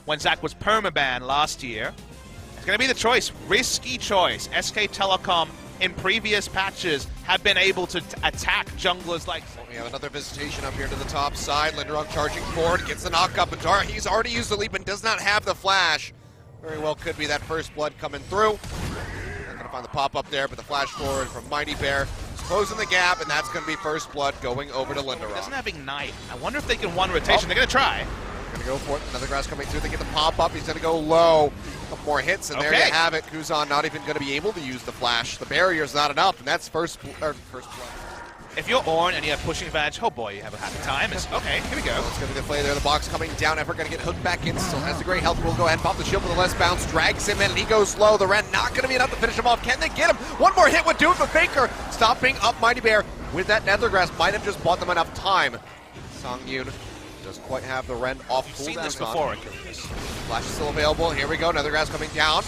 when Zach was permaban last year. It's going to be the choice. Risky choice. SK Telecom in previous patches have been able to attack junglers like... We have another visitation up here to the top side. Linderong charging forward, gets the knock up. Antara, he's already used the leap and does not have the flash. Very well could be that first blood coming through. Not going to find the pop up there, but the flash forward from Mighty Bear is closing the gap, and that's going to be first blood going over to Linderong. He doesn't have Ignite. I wonder if they can one rotation. They're going to try. Going to go for it. Another grass coming through. They get the pop up. He's going to go low. A couple more hits, and there you have it. Kuzan not even going to be able to use the flash. The barrier's not enough, and that's first blood. If you're Ornn and you have pushing advantage, oh boy, you have a happy time. Okay, here we go. It's going to be the play there. The box coming down. Effort going to get hooked back in. Still has the great health. We'll go ahead and pop the shield with the less bounce. Drags him in, and he goes low. The Ren not going to be enough to finish him off. Can they get him? One more hit would do it for Faker. Stopping up Mighty Bear with that Nethergrass. Might have just bought them enough time. Songyun doesn't quite have the Ren off cooldown. Seen this before. Flash is still available. Here we go. Nethergrass coming down.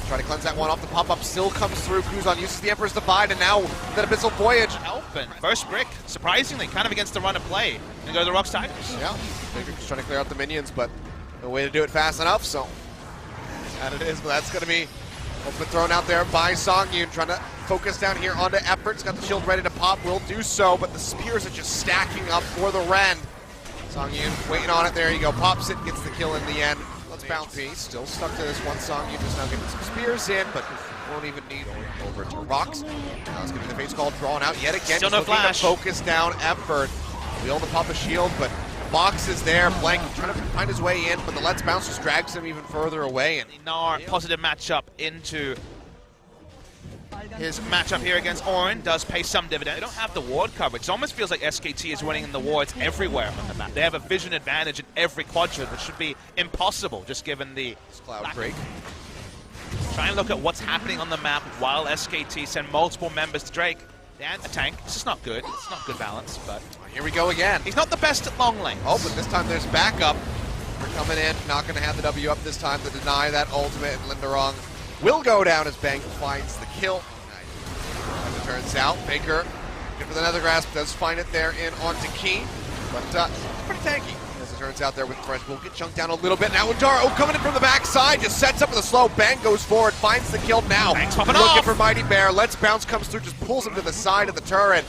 Try to cleanse that one off. The pop-up still comes through. Kuzan uses the Emperor's Divide, and now that Abyssal Voyage. Open. First brick, surprisingly, kind of against the run of play. And go to the ROX Tigers. Yeah, Faker's trying to clear out the minions, but no way to do it fast enough, so. And it is, but that's going to be open thrown out there by Songyun, trying to focus down here onto Effort's got the shield ready to pop, will do so, but the spears are just stacking up for the Ren. Songyun waiting on it, there you go, pops it, gets the kill in the end. Let's bounce piece, still stuck to this one song. You just now getting some spears in, but won't even need over to ROX. Now it's getting the face call drawn out yet again. Still no flash. Focus down Effort. Be able to pop a shield, but box is there. Blank trying to find his way in, but the Let's Bounce just drags him even further away. And Gnar, positive matchup into his matchup here against Ornn does pay some dividend. They don't have the ward coverage. It almost feels like SKT is winning in the wards everywhere on the map. They have a vision advantage in every quadrant, which should be impossible just given the cloud break. Try and look at what's happening on the map while SKT send multiple members to Drake. And a tank. This is not good. It's not good balance, but here we go again. He's not the best at long lanes. Oh, but this time there's backup. They're coming in, not going to have the W up this time to deny that ultimate, and Linderong will go down as Bang finds the kill. As it turns out, Faker, good for the Nethergrass, does find it there in onto Key, but pretty tanky. As it turns out there with Fresh, will get chunked down a little bit. Now Antara, coming in from the backside, just sets up with a slow. Bang goes forward, finds the kill now. Bang's popping looking off. for Mighty Bear. Let's Bounce comes through, just pulls him to the side of the turret,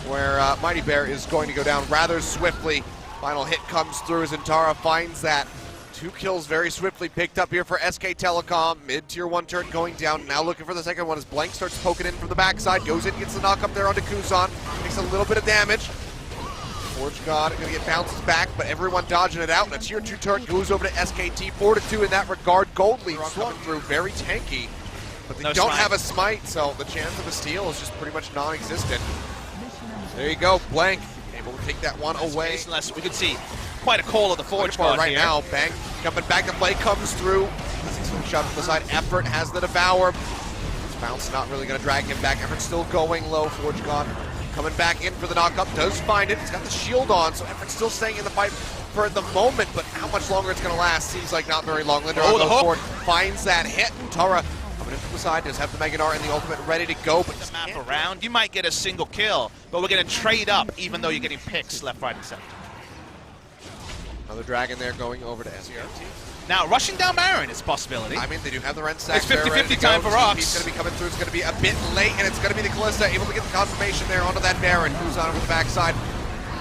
where Mighty Bear is going to go down rather swiftly. Final hit comes through as Antara finds that. 2 kills very swiftly picked up here for SK Telecom. Mid-tier 1 turret going down. Now looking for the second one as Blank starts poking in from the backside. Goes in, gets the knock up there onto Kuzan. Takes a little bit of damage. Forge God going to get bounces back, but everyone dodging it out. And a tier 2 turret goes over to SKT. 4-2 in that regard. Gold lead coming through very tanky. But they don't have a smite, so the chance of a steal is just pretty much non-existent. There you go, Blank able to take that one away. Unless we could see quite a call of the Forge God right here. now. Bang coming back, the play comes through. Shot from the side. Effort has the Devour. Bounce not really going to drag him back. Effort still going low. Forge God coming back in for the knock up. Does find it. He's got the shield on, so Effort still staying in the fight for the moment, but how much longer it's going to last seems like not very long. Linderong goes forward, finds that hit. Tara coming in from the side, does have the Meganar and the ultimate ready to go, but just map around. You might get a single kill, but we're going to trade up even though you're getting picks left, right, and center. Another dragon there going over to SKT. Now, rushing down Baron is a possibility. I mean, they do have the Ren stacks. It's 50-50 time for ROX. He's going to be coming through. It's going to be a bit late, and it's going to be the Kalista able to get the confirmation there onto that Baron. Who's on over the backside.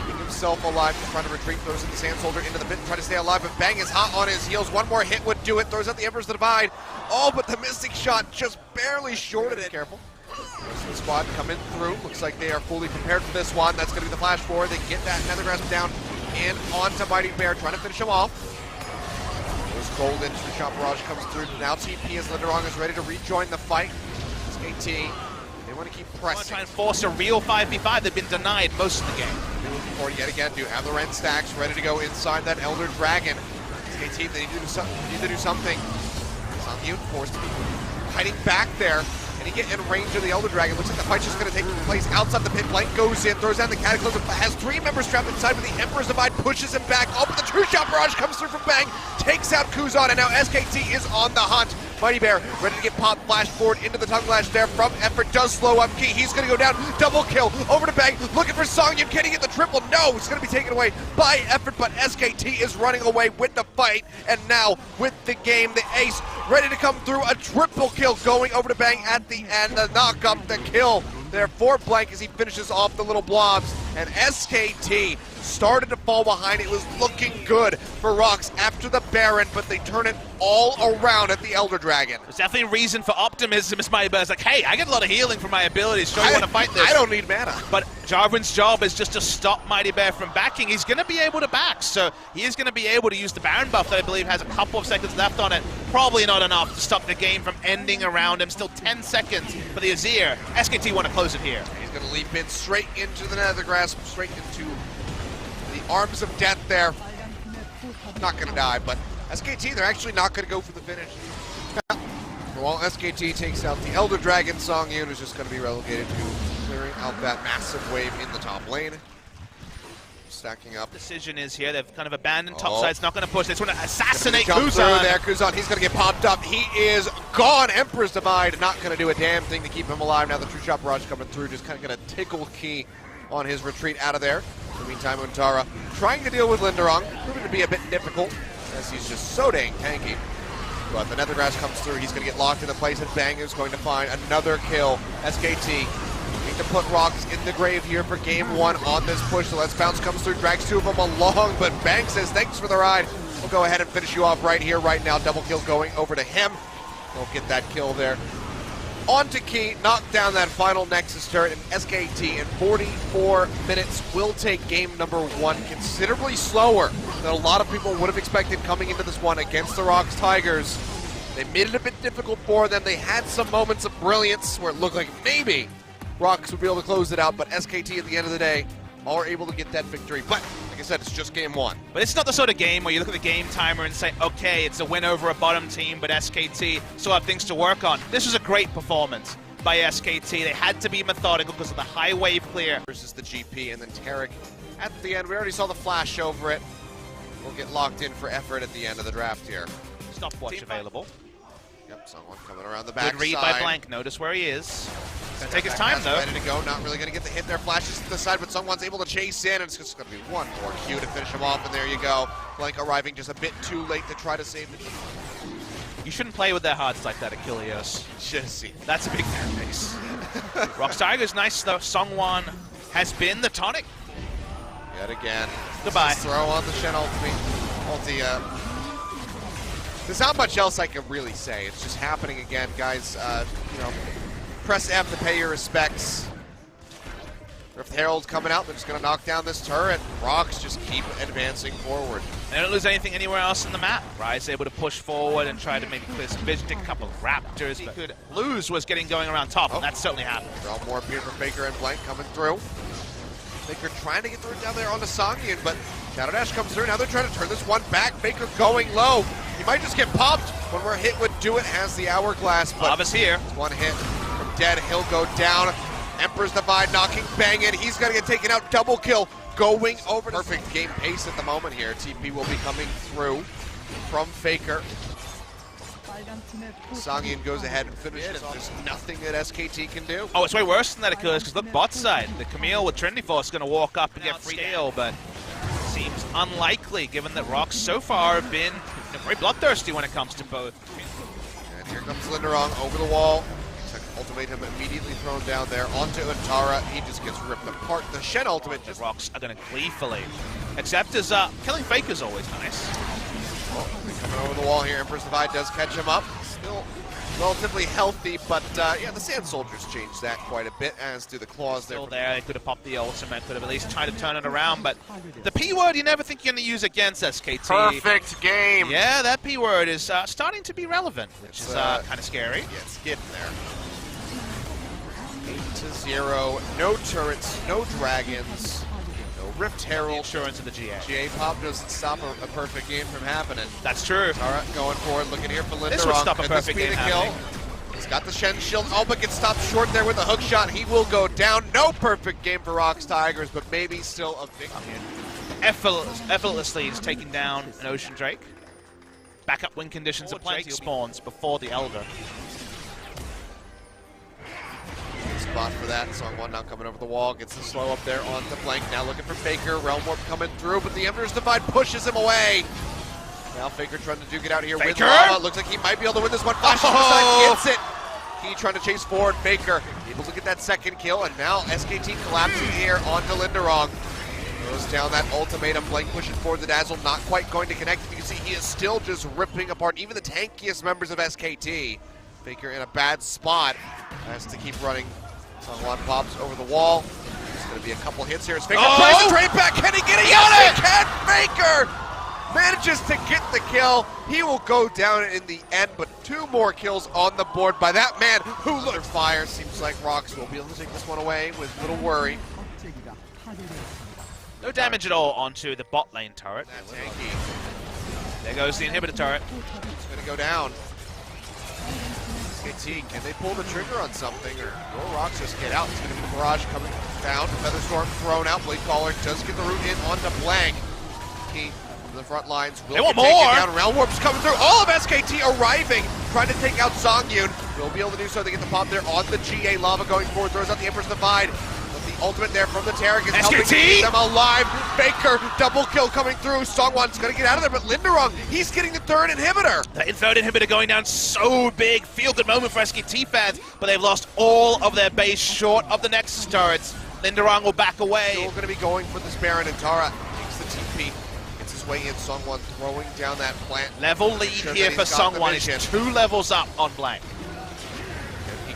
Keeping himself alive, just trying to retreat, throws in the Sand Soldier into the pit and try to stay alive, but Bang is hot on his heels. One more hit would do it. Throws out the Emperor's Divide. Oh, but the Mystic Shot just barely shorted it. Careful. The squad coming through. Looks like they are fully prepared for this one. That's going to be the flash forward. They get that Nethergrass down and onto Mighty Bear, trying to finish him off. There's Gold into the shot barrage comes through. Now TP as Linderong is ready to rejoin the fight. SKT, they want to keep pressing. They want to try and force a real 5v5. They've been denied most of the game. They're looking for it yet again. Do have the Ren stacks ready to go inside that Elder Dragon. SKT, they need to do something. Songyun forced to be hiding back there. And he get in range of the Elder Dragon. Looks like the fight's just going to take place outside the pit. Blank goes in, throws down the Cataclysm, has 3 members trapped inside, but the Emperor's Divide pushes him back. Oh, but the True Shot Barrage comes through from Bang, takes out Kuzan, and now SKT is on the hunt. Mighty Bear ready to get popped, flash forward into the tongue lash there from Effort, does slow up Key. He's going to go down, double kill, over to Bang, looking for Songyun, can he get the triple? No, it's going to be taken away by Effort, but SKT is running away with the fight, and now with the game, the ace ready to come through, a triple kill going over to Bang at the end, the knock up, the kill there for Blank as he finishes off the little blobs, and SKT started to fall behind. It was looking good for ROX after the Baron, but they turn it all around at the Elder Dragon. There's definitely a reason for optimism. It's Mighty Bear's like, hey, I get a lot of healing from my abilities. Sure, you want to fight this? I don't need mana. But Jarvan's job is just to stop Mighty Bear from backing. He's going to be able to back, so he is going to be able to use the Baron buff that I believe has a couple of seconds left on it. Probably not enough to stop the game from ending around him. Still 10 seconds for the Azir. SKT want to close it here. He's going to leap in straight into the Nether Grasp, straight into the arms of death there. Not going to die, but SKT, they're actually not going to go for the finish. While SKT takes out the Elder Dragon, Songyun is just going to be relegated to clearing out that massive wave in the top lane. Stacking up. Decision is here. They've kind of abandoned top side's not going to push. They just want to assassinate Jump Kuzan. through there, Kuzan, he's going to get popped up. He is gone. Emperor's Divide, not going to do a damn thing to keep him alive. Now the True Shot Barrage coming through, just kind of going to tickle Key on his retreat out of there. In the meantime, Untara trying to deal with Linderong, proving to be a bit difficult as he's just so dang tanky. But the Nether Grass comes through, he's going to get locked into place, and Bang is going to find another kill. SKT need to put ROX in the grave here for game one on this push. The Let's Bounce comes through, drags two of them along, but Bang says thanks for the ride. We'll go ahead and finish you off right here, right now. Double kill going over to him. He'll get that kill there. On to Key, knock down that final Nexus turret, and SKT in 44 minutes will take game number one, considerably slower than a lot of people would have expected coming into this one against the ROX Tigers. They made it a bit difficult for them. They had some moments of brilliance where it looked like maybe ROX would be able to close it out, but SKT at the end of the day are able to get that victory. But like I said, it's just game one. But it's not the sort of game where you look at the game timer and say, okay, it's a win over a bottom team, but SKT still have things to work on. This was a great performance by SKT. They had to be methodical because of the high wave clear. Versus the GP, and then Tarek at the end. We already saw the flash over it. We'll get locked in for Effort at the end of the draft here. Stopwatch available. Yep, someone coming around the back. Good read by Blank. Notice where he is. Gonna take his time though. Ready to go. Not really gonna get the hit there. Flashes to the side, but someone's able to chase in, and it's just gonna be one more Q to finish him off. And there you go. Blank arriving just a bit too late to try to save it. You shouldn't play with their hearts like that, Achilles. Just see. That's a big fan base. ROX Tigers nice though. Songwon has been the tonic. Yet again. Goodbye. Just throw on the Shen ulti. There's not much else I can really say. It's just happening again, guys. You know, press F to pay your respects. Rift Herald's coming out. They're just going to knock down this turret. ROX just keep advancing forward. They don't lose anything anywhere else in the map. Rise able to push forward and try to maybe clear some vision, take a couple of Raptors. He could lose was getting going around top, and that certainly happened. Draw more appear for Faker and Blank coming through. Faker trying to get through down there onto Songyun, but Shadow Dash comes through. Now they're trying to turn this one back. Faker going low. He might just get popped when we're hit with Do It. Has the hourglass, but Lava's here. One hit from Dead. He'll go down. Emperor's Divide knocking Bang in. He's going to get taken out. Double kill going over. Perfect game pace at the moment here. TP will be coming through from Faker. Songyun goes ahead and finishes off. There's nothing that SKT can do. Oh, it's way worse than that, Achilles, because look, bot side. The Camille with Trinity Force is going to walk up and get free scale, but seems unlikely given that ROX so far have been very bloodthirsty when it comes to both. And here comes Linderong over the wall. Ultimate him immediately thrown down there onto Untara. He just gets ripped apart. The Shen ultimate just... ROX are going to gleefully accept as killing Faker's always nice. Oh, coming over the wall here. Emperor's Divide does catch him up. Still relatively healthy, but yeah, the Sand Soldiers changed that quite a bit, as do the Claws there. Still there, they could have popped the ultimate, could have at least tried to turn it around, but the P word you never think you're going to use against SKT. Perfect game. Yeah, that P word is starting to be relevant, which is kind of scary. Yeah, it's getting there. 8-0, no turrets, no dragons, no Rift Herald. Insurance of the GA. GA pop doesn't stop a perfect game from happening. That's true. Tara going forward, looking here for Linderong. This would stop a perfect game happening. He's got the Shen shield. Oh, but gets stopped short there with a hook shot. He will go down. No perfect game for ROX Tigers, but maybe still a victory. Effortlessly, he's taking down an Ocean Drake. backup win conditions are plenty. Jake spawns before the Elder. Spot for that. Song1 now coming over the wall. Gets the slow up there onto Blank. Now looking for Faker. Realm Warp coming through, but the Emperor's Divide pushes him away. Now Faker trying to duke it out here with Lava. Looks like he might be able to win this one. Flash gets it. He trying to chase forward. Faker able to get that second kill, and now SKT collapsing here onto Linderong. Goes down that ultimatum. Blank pushing forward the Dazzle. Not quite going to connect. You can see he is still just ripping apart even the tankiest members of SKT. Faker in a bad spot. Has to keep running. Song1 pops over the wall. There's going to be a couple hits here. As Faker plays the trade back. Can he get it? Yes, he can! Faker manages to get the kill. He will go down in the end, but 2 more kills on the board by that man who looked fire. Seems like ROX will be able to take this one away with little worry. No damage at all onto the bot lane turret. That's tanky. There goes the inhibitor turret. It's going to go down. SKT, can they pull the trigger on something, or will ROX just get out? It's going to be the barrage coming down. Featherstorm thrown out. Blade Caller does get the root in onto Blank. Key from the front lines. Will get taken down. Realm Warp's coming through. All of SKT arriving, trying to take out Songyun. Will be able to do so. They get the pop there on the GA. Lava going forward, throws out the Emperor's Divide. The ultimate there from the Terran is helping keep them alive. Faker, double kill coming through. Song1's going to get out of there, but Linderong, he's getting the third inhibitor. The third inhibitor going down so big. Feel-good moment for SKT fans, but they've lost all of their base short of the Nexus turrets. Linderong will back away. Still going to be going for this Baron, and Tara takes the TP. Gets his way in. Song1 throwing down that plant. Level lead here for Song1 is 2 levels up on Blank.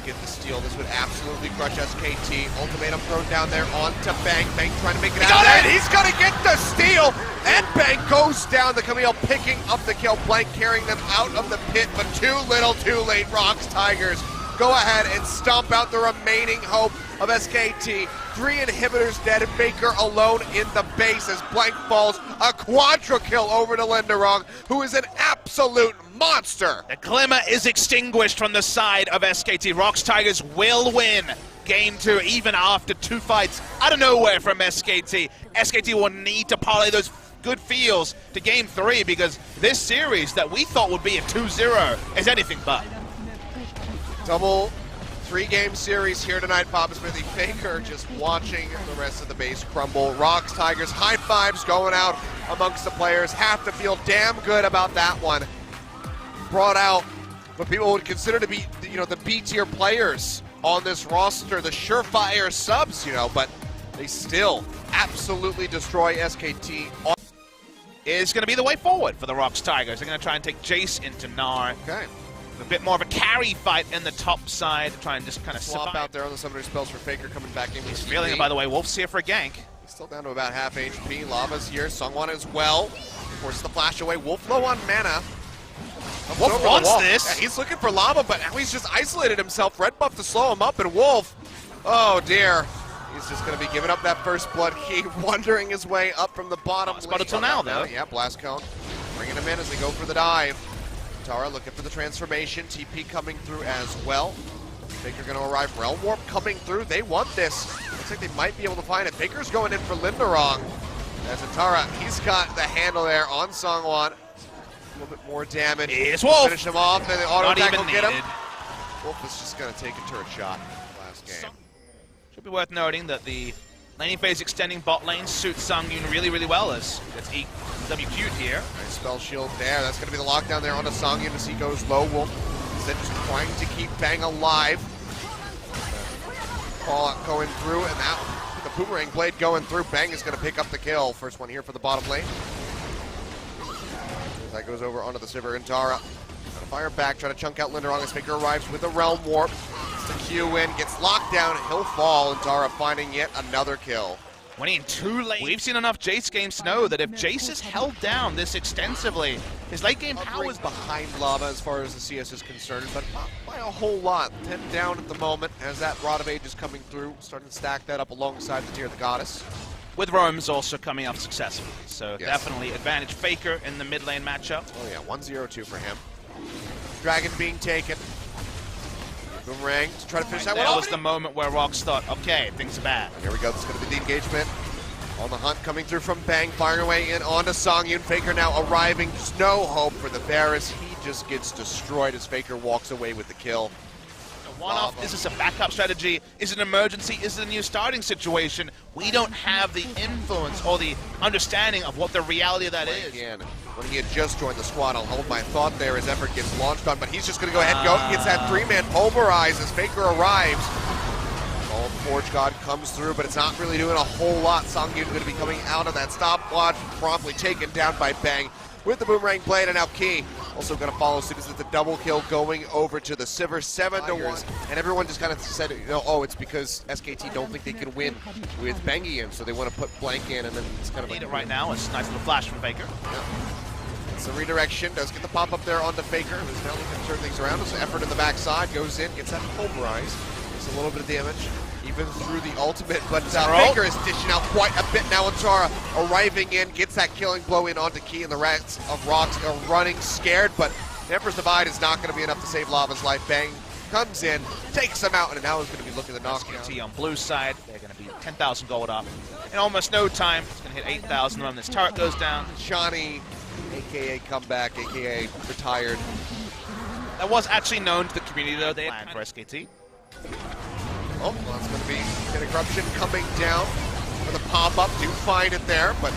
Get the steal. This would absolutely crush SKT. Ultimatum thrown down there onto Bang. Bang trying to make it out of there. He's going to get the steal. And Bang goes down. The Camille picking up the kill. Blank carrying them out of the pit, but too little, too late. ROX Tigers go ahead and stomp out the remaining hope of SKT. 3 inhibitors dead. Faker alone in the base as Blank falls. A quadra kill over to Linderong, who is an absolute monster. The glimmer is extinguished from the side of SKT. ROX Tigers will win Game 2 even after 2 fights out of nowhere from SKT. SKT will need to parlay those good feels to Game 3 because this series that we thought would be a 2-0 is anything but. Double 3-game series here tonight, Papa Smithy. Faker just watching the rest of the base crumble. ROX Tigers, high fives going out amongst the players. Have to feel damn good about that one. Brought out what people would consider to be, the B-tier players on this roster, the surefire subs, but they still absolutely destroy SKT. Is going to be the way forward for the ROX Tigers. They're going to try and take Jace into Gnar. Okay. A bit more of a carry fight in the top side to try and just kind of swap out there on the summoner spells for Faker coming back in. He's feeling it, by the way. Wolf's here for a gank. He's still down to about half HP. Lava's here. Song1 as well. Forces the flash away. Wolf low on mana. Wolf wants this. Yeah, he's looking for Lava, but now he's just isolated himself. Red buff to slow him up, and Wolf, oh dear. He's just going to be giving up that first blood key, wandering his way up from the bottom. Spot until now, though. Yeah, Blast Cone. Bringing him in as they go for the dive. Tara looking for the transformation. TP coming through as well. Faker going to arrive. Realm Warp coming through. They want this. Looks like they might be able to find it. Faker's going in for Linderong. As Tara, he's got the handle there on Song1. A little bit more damage. It's Wolf. Finish him off, and the auto attack will get him. Needed. Wolf is just going to take a turret shot last game. Should be worth noting that the laning phase extending bot lane suits Songyun really, really well as it's WQ'd here. Nice spell shield there. That's going to be the lockdown there onto Songyun as he goes low. Wolf is then just trying to keep Bang alive. Call out going through, and that the boomerang blade going through. Bang is going to pick up the kill. First one here for the bottom lane. That goes over onto the Sivir and Tara. Trying to fire back, trying to chunk out Linderong as Faker arrives with a Realm Warp. Gets the Q in, gets locked down, he'll fall, and Tara finding yet another kill. Winning 2 late. We've seen enough Jace games to know that if Jace is held down this extensively, his late game power is behind Lava as far as the CS is concerned, but not by a whole lot. 10 down at the moment as that Rod of Age is coming through, starting to stack that up alongside the Tear of the Goddess. With Rome's also coming up successfully, so yes. Definitely advantage Faker in the mid lane matchup. Oh yeah, 1-0-2 for him. Dragon being taken. Boomerang to try to finish that one off. That was the moment where ROX thought, okay, things are bad. Here we go, this is going to be the engagement. On the hunt, coming through from Bang, firing away in onto Songyun. Faker now arriving, just no hope for the Varus. He just gets destroyed as Faker walks away with the kill. One-off, is this a backup strategy? Is it an emergency? Is it a new starting situation? We don't have the influence or the understanding of what the reality of that is. Again, when he had just joined the squad, I'll hold my thought there as effort gets launched on, but he's just going to go ahead and go. He gets that three-man pulverize as Faker arrives. All Forge God comes through, but it's not really doing a whole lot. Songyun going to be coming out of that stopwatch, promptly taken down by Bang with the boomerang blade, and now Key also going to follow suit as it's a double kill going over to the Sivir, 7-1, and everyone just kind of said, you know, oh, it's because SKT don't think they can win with Bengi in, so they want to put Blank in, and then it's kind of like... Need it right now. It's a nice little flash from Faker. Yeah. It's a redirection, does get the pop-up there onto Faker, who's now looking to turn things around. There's effort in the backside, goes in, gets that pulverize, gets a little bit of damage, even through the ultimate, but Faker is dishing out quite a bit now. Antara arriving in, gets that killing blow in onto Key, and the rest of ROX are running scared, but Emperor's Divide is not going to be enough to save Lava's life. Bang comes in, takes him out, and now is going to be looking to knock SKT on blue side, they're going to be 10,000 gold up. In almost no time, it's going to hit 8,000 when this turret goes down. Shani, aka comeback, aka retired. That was actually known to the community, though. They had planned for SKT. Oh, well, that's going to be an eruption coming down for the pop-up. Do find it there, but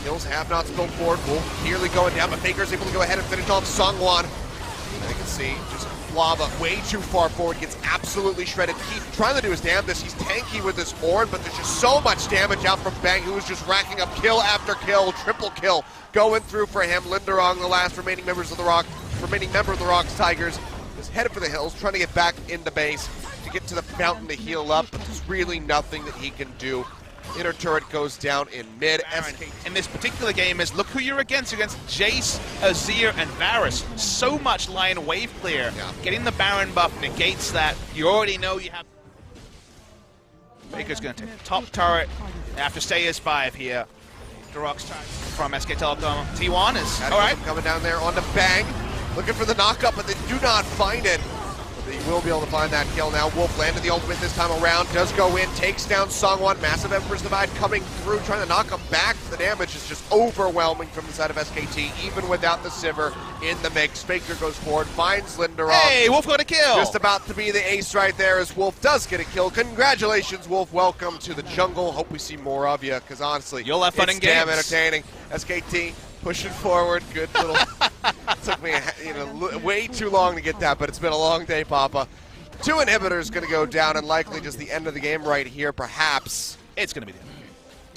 kills have not spilled forward. Wolf nearly going down, but Faker's able to go ahead and finish off Sungwon. And you can see just Lava way too far forward, gets absolutely shredded. Keith trying to do his damnedest. He's tanky with his Ornn, but there's just so much damage out from Bang, who is just racking up kill after kill, triple kill going through for him. Linderong, the last remaining member of the ROX Tigers, is headed for the hills, trying to get back into base to get to the fountain to heal up, but there's really nothing that he can do. Inner turret goes down in mid. In this particular game is, look who you're against Jace, Azir, and Varus. So much line wave clear. Yeah. Getting the Baron buff negates that. You already know you have... Baker's going to take the top turret. They have to stay as 5 here. The ROX from SK Telecom. T1 is... Alright. Coming down there onto Bang. Looking for the knockup, but they do not find it. But they will be able to find that kill now. Wolf landed the ultimate this time around. Does go in, takes down Songwon. Massive Emperor's Divide coming through, trying to knock him back. The damage is just overwhelming from the side of SKT, even without the Sivir in the mix. Faker goes forward, finds Linderong. Hey, Wolf got a kill! Just about to be the ace right there as Wolf does get a kill. Congratulations, Wolf. Welcome to the jungle. Hope we see more of you, because honestly, you'll have fun in it's damn games. entertaining. SKT pushing forward. Good little... Took me way too long to get that, but it's been a long day, Papa. 2 inhibitors going to go down, and likely just the end of the game right here, perhaps. It's going to be the end.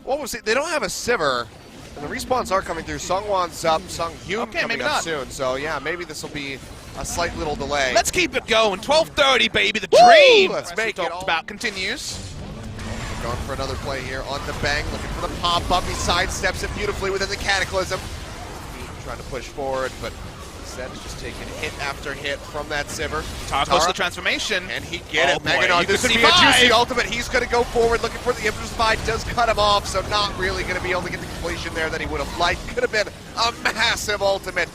What was it? They don't have a Sivir, and the respawns are coming through. Sungwon's up, Sunghyun coming up soon. So yeah, maybe this will be a slight little delay. Let's keep it going. 12:30, baby. The dream. Let's make it talked about continues. Going for another play here on the Bang, looking for the pop-up. He sidesteps it beautifully within the Cataclysm. Trying to push forward, but instead is just taking hit after hit from that Sivir. Tara to the transformation. And he get it. Boy, Megadon, this could be a juicy ultimate. He's going to go forward, looking for the Emperor's Divide. Does cut him off, so not really going to be able to get the completion there that he would have liked. Could have been a massive ultimate.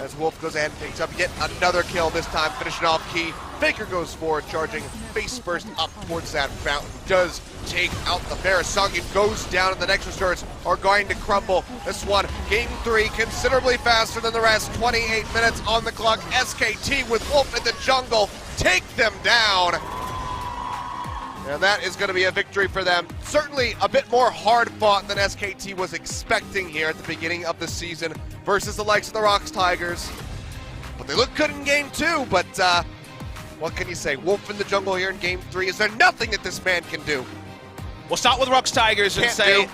As Wolf goes ahead and picks up yet another kill, this time finishing off Key. Faker goes forward, charging face first up towards that fountain. Does take out the Varus. Songyun goes down, and the Nexus turrets are going to crumble. This one, game 3, considerably faster than the rest. 28 minutes on the clock. SKT with Wolf in the jungle. Take them down. And that is going to be a victory for them. Certainly a bit more hard-fought than SKT was expecting here at the beginning of the season versus the likes of the ROX Tigers. But they look good in game 2, but what can you say? Wolf in the jungle here in game 3. Is there nothing that this man can do? We'll start with ROX Tigers and say